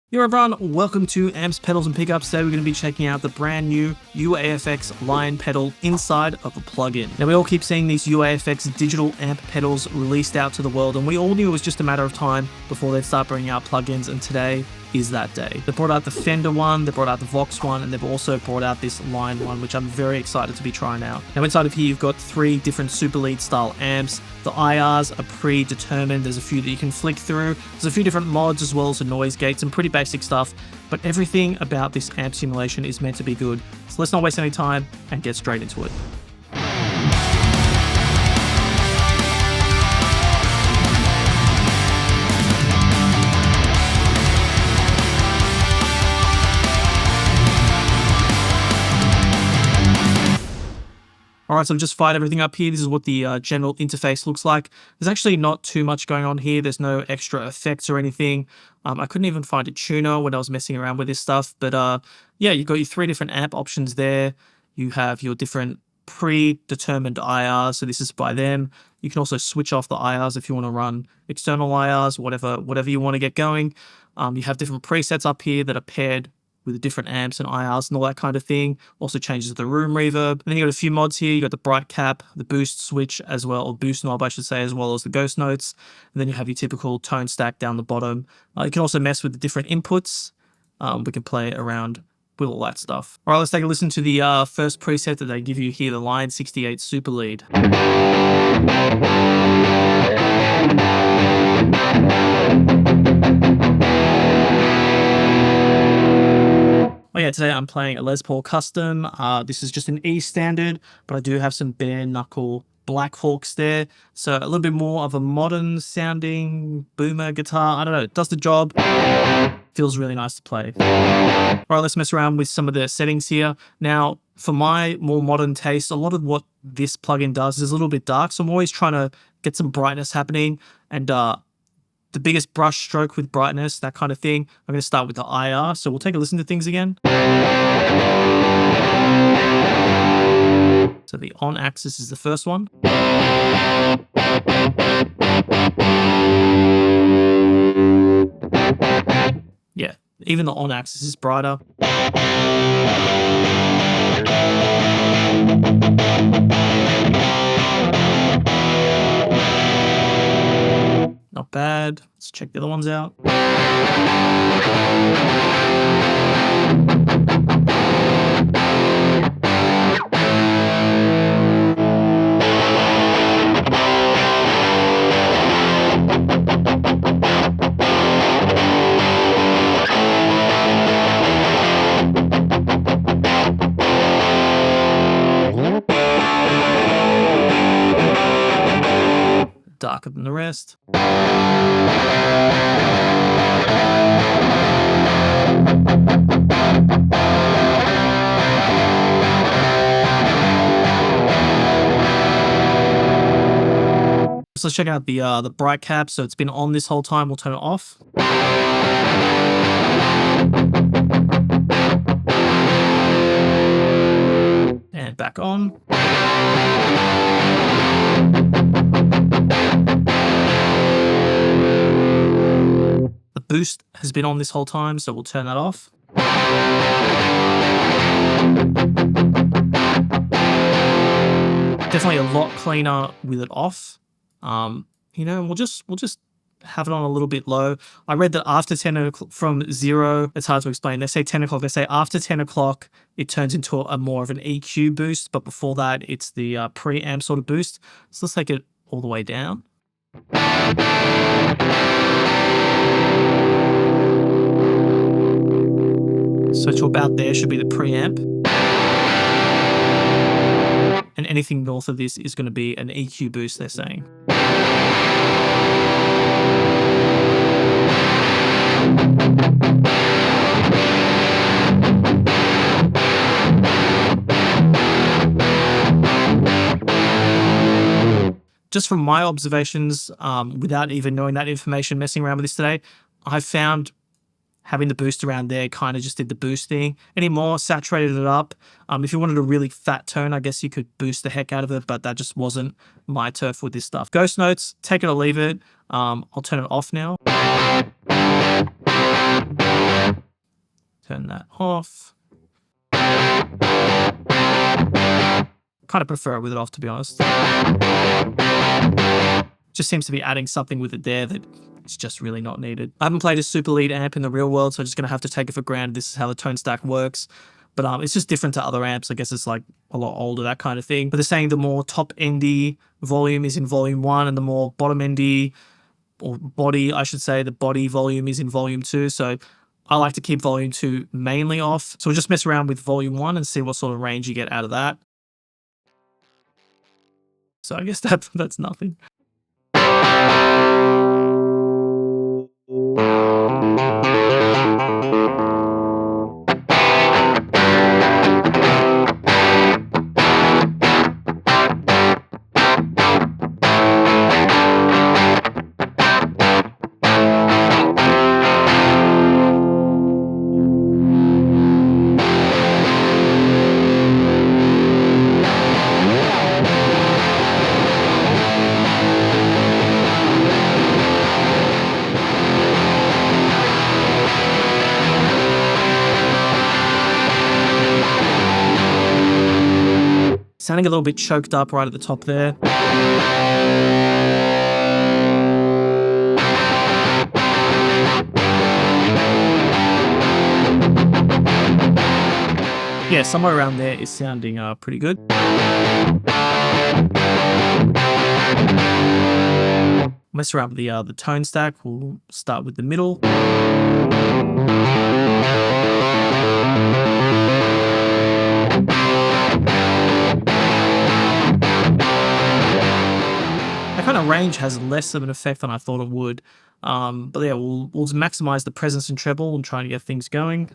Yo everyone, welcome to Amps, Pedals and Pickups. Today we're going to be checking out the brand new UAFX Lion Pedal inside of a plugin. Now we all keep seeing these UAFX digital amp pedals released out to the world, and we all knew it was just a matter of time before they'd start bringing out plugins, and today is that day. They brought out the Fender one, they brought out the Vox one, and they've also brought out this Lion one, which I'm very excited to be trying out. Now inside of here you've got 3 different SuperLead style amps. The IRs are predetermined. There's a few that you can flick through. There's a few different mods as well as the noise gates and pretty basic stuff, but everything about this amp simulation is meant to be good. So let's not waste any time and get straight into it. Alright, so I've just fired everything up here. This is what the general interface looks like. There's actually not too much going on here. There's no extra effects or anything. I couldn't even find a tuner when I was messing around with this stuff. But yeah, you've got your 3 different amp options there. You have your different predetermined IRs, so this is by them. You can also switch off the IRs if you want to run external IRs, whatever you want to get going. You have different presets up here that are paired with the different amps and IRs and all that kind of thing. Also changes the room reverb. And then you got a few mods here. You got the bright cap, the boost switch as well, or boost knob I should say, as well as the ghost notes. And then you have your typical tone stack down the bottom. You can also mess with the different inputs. We can play around with all that stuff. All right, let's take a listen to the first preset that they give you here, the Lion 68 SuperLead. Oh yeah, today I'm playing a Les Paul Cuustom. This is just an E standard, but I do have some Bareknuckle Blackhawks there. So a little bit more of a modern sounding boomer guitar. I don't know, it does the job. Feels really nice to play. All right, let's mess around with some of the settings here. Now, for my more modern taste, a lot of what this plugin does is a little bit dark. So I'm always trying to get some brightness happening, and the biggest brush stroke with brightness, that kind of thing. I'm going to start with the IR, so we'll take a listen to things again. So the on axis is the first one. Yeah, even the on axis is brighter. Not bad. Let's check the other ones out. Darker than the rest. So let's check out the bright cap. So it's been on this whole time. We'll turn it off. And back on. The boost has been on this whole time, so we'll turn that off. Definitely a lot cleaner with it off. You know, we'll just have it on a little bit low. I read that after 10 o'clock, from 0, it's hard to explain. They say 10 o'clock. They say after 10 o'clock, it turns into a more of an EQ boost, but before that, it's the preamp sort of boost. So let's take it all the way down. So to about there should be the preamp. And anything north of this is going to be an EQ boost, they're saying. Just from my observations, without even knowing that information, messing around with this today, I found having the boost around there kind of just did the boost thing. Any more, saturated it up. If you wanted a really fat tone, I guess you could boost the heck out of it, but that just wasn't my turf with this stuff. Ghost notes, take it or leave it. I'll turn it off now. Turn that off. Kind of prefer it with it off, to be honest. Just seems to be adding something with it there that it's just really not needed. I haven't played a SuperLead amp in the real world, so I'm just going to have to take it for granted. This is how the tone stack works. But it's just different to other amps. I guess it's like a lot older, that kind of thing. But they're saying the more top endy volume is in volume 1 and the more bottom endy, or body, I should say, the body volume is in volume 2. So I like to keep volume 2 mainly off. So we'll just mess around with volume 1 and see what sort of range you get out of that. So I guess that's nothing. Sounding a little bit choked up right at the top there. Yeah, somewhere around there is sounding pretty good. Mess around with the tone stack. We'll start with the middle. That kind of range has less of an effect than I thought it would. But yeah, we'll just maximize the presence and treble and try to get things going.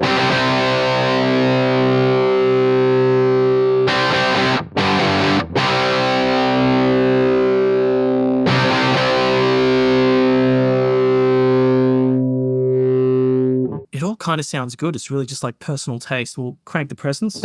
It all kind of sounds good. It's really just like personal taste. We'll crank the presence.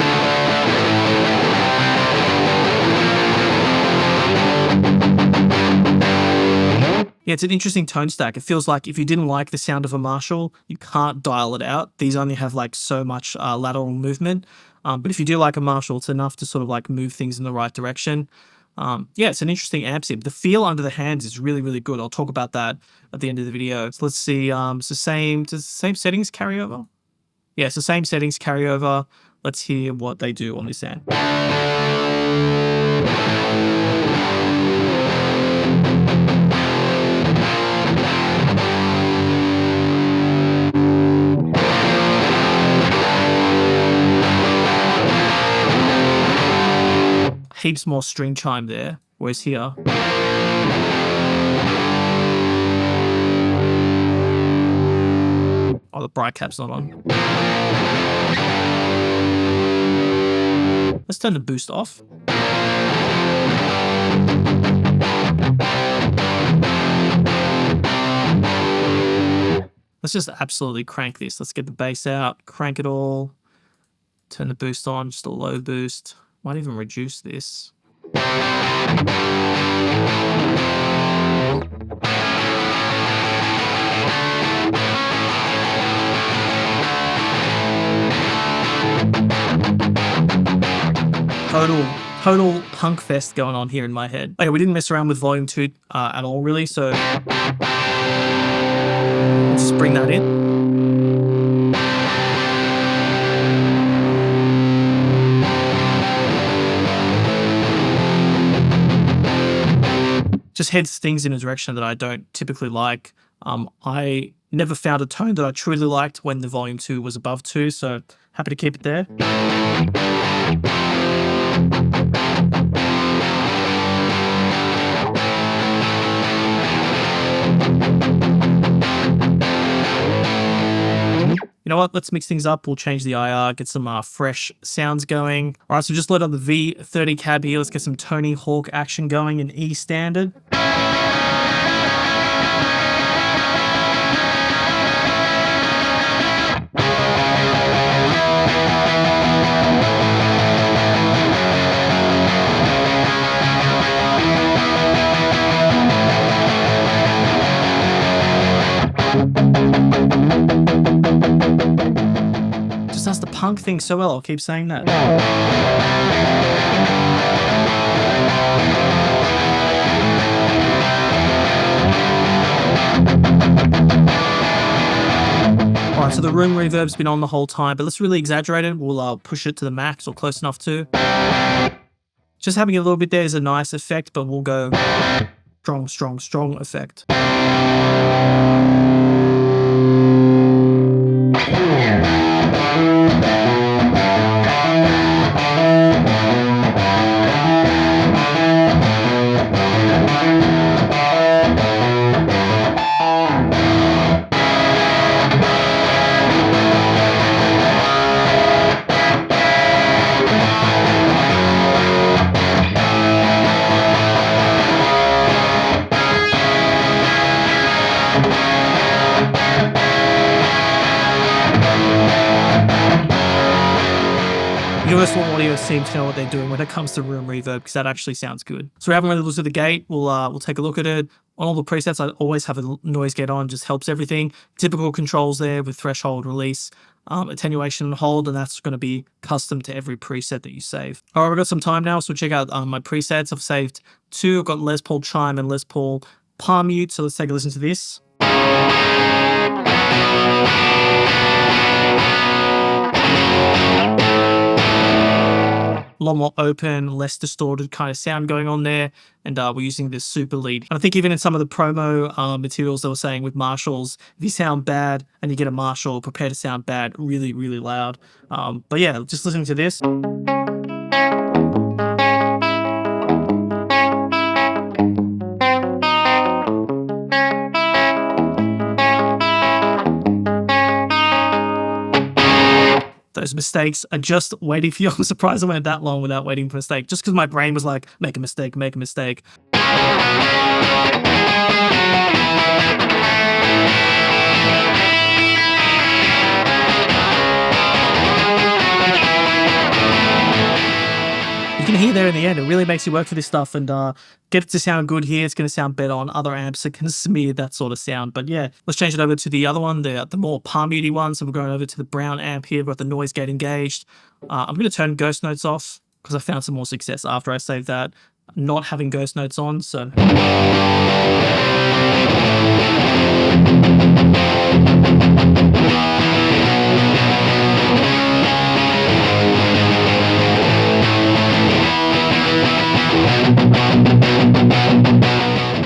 Yeah, it's an interesting tone stack. It feels like if you didn't like the sound of a Marshall, you can't dial it out. These only have like so much lateral movement. But if you do like a Marshall, it's enough to sort of like move things in the right direction. Yeah, it's an interesting amp sim. The feel under the hands is really, really good. I'll talk about that at the end of the video. So let's see. It's the same. Does the same settings carry over? Yeah, it's the same settings carry over. Let's hear what they do on this amp. Heaps more string chime there, whereas here, oh, the bright cap's not on. Let's turn the boost off. Let's just absolutely crank this. Let's get the bass out, crank it all, turn the boost on, just a low boost. Might even reduce this. Total punk fest going on here in my head. Okay, we didn't mess around with volume 2 at all, really, so let's just bring that in. Just heads things in a direction that I don't typically like. I never found a tone that I truly liked when the volume 2 was above 2, so happy to keep it there. You know what, let's mix things up. We'll change the IR, get some fresh sounds going. All right, so just load on the V30 cab here. Let's get some Tony Hawk action going in E standard. punk thing so well, I'll keep saying that. Alright, so the room reverb's been on the whole time, but let's really exaggerate it. We'll push it to the max or close enough to. Just having a little bit there is a nice effect, but we'll go strong, strong, strong effect. Universal Audio seems to know what they're doing when it comes to room reverb, because that actually sounds good. So we haven't really looked at the gate. We'll take a look at it. On all the presets, I always have a noise gate on, just helps everything. Typical controls there with threshold, release, attenuation and hold, and that's going to be custom to every preset that you save. All right, we've got some time now, so check out my presets. I've saved 2. I've got Les Paul Chime and Les Paul Palm Mute, so let's take a listen to this. A lot more open, less distorted kind of sound going on there, and we're using this SuperLead. And I think even in some of the promo materials they were saying with Marshalls, if you sound bad and you get a Marshall, prepare to sound bad really, really loud. But yeah, just listening to this. Those mistakes are just waiting for you. I'm surprised I went that long without waiting for a mistake, just because my brain was like, make a mistake, make a mistake. You can hear there in the end, it really makes you work for this stuff and get it to sound good here. It's going to sound better on other amps that can smear that sort of sound. But yeah, let's change it over to the other one, the more palm muty one. So we're going over to the brown amp here. We've got the noise gate engaged. I'm going to turn ghost notes off because I found some more success after I saved that, not having ghost notes on. So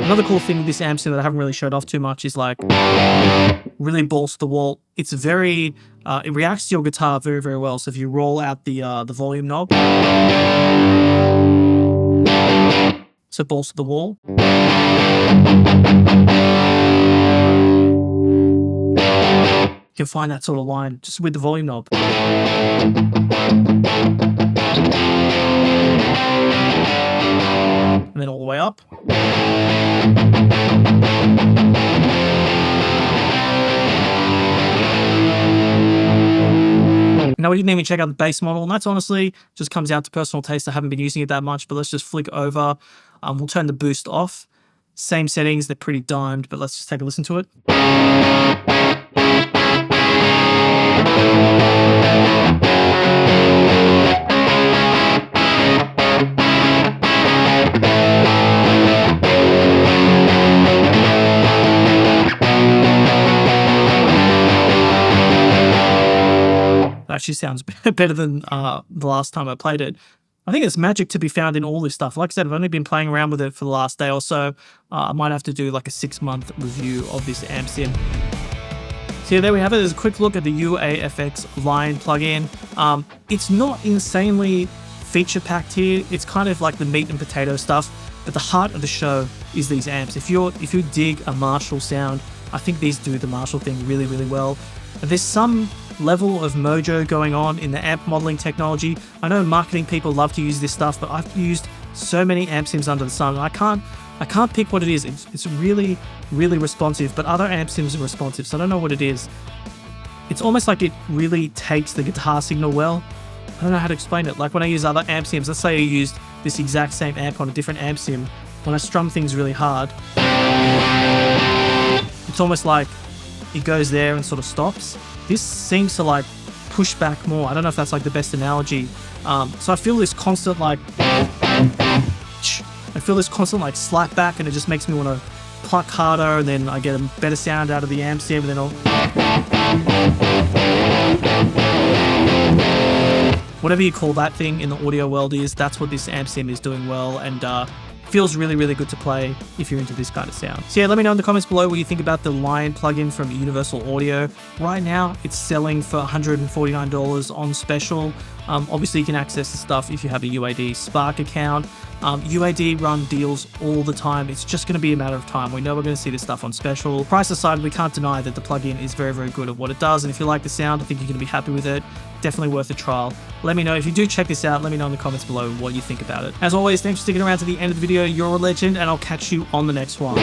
another cool thing with this amp that I haven't really showed off too much is like really balls to the wall. It's very, it reacts to your guitar very, very well. So if you roll out the volume knob, so balls to the wall. You can find that sort of line just with the volume knob. And then all the way up. Now we didn't even check out the bass model, and that's honestly just comes out to personal taste. I haven't been using it that much, but let's just flick over. We'll turn the boost off. Same settings, they're pretty dimed, but let's just take a listen to it. Actually sounds better than the last time I played it. I think there's magic to be found in all this stuff. Like I said, I've only been playing around with it for the last day or so. I might have to do like a 6-month review of this amp sim. So yeah, there we have it. There's a quick look at the UAFX Lion plugin. It's not insanely feature-packed here. It's kind of like the meat and potato stuff, but the heart of the show is these amps. If you dig a Marshall sound, I think these do the Marshall thing really, really well. There's some level of mojo going on in the amp modeling technology. I know marketing people love to use this stuff, but I've used so many amp sims under the sun. I can't pick what it is. It's really, really responsive, but other amp sims are responsive, so I don't know what it is. It's almost like it really takes the guitar signal well. I don't know how to explain it. Like when I use other amp sims, let's say I used this exact same amp on a different amp sim, when I strum things really hard, it's almost like it goes there and sort of stops. This seems to like push back more. I don't know if that's like the best analogy. So I feel this constant like slap back, and it just makes me want to pluck harder, and then I get a better sound out of the amp sim, and then whatever you call that thing in the audio world that's what this amp sim is doing well, and feels really, really good to play if you're into this kind of sound. So yeah, let me know in the comments below what you think about the Lion plugin from Universal Audio. Right now, it's selling for $149 on special. Obviously, you can access the stuff if you have a UAD Spark account. UAD run deals all the time. It's just going to be a matter of time. We know we're going to see this stuff on special. Price aside, we can't deny that the plugin is very, very good at what it does. And if you like the sound, I think you're going to be happy with it. Definitely worth a trial. Let me know if you do check this out. Let me know in the comments below what you think about it. As always, thanks for sticking around to the end of the video. You're a legend, and I'll catch you on the next one.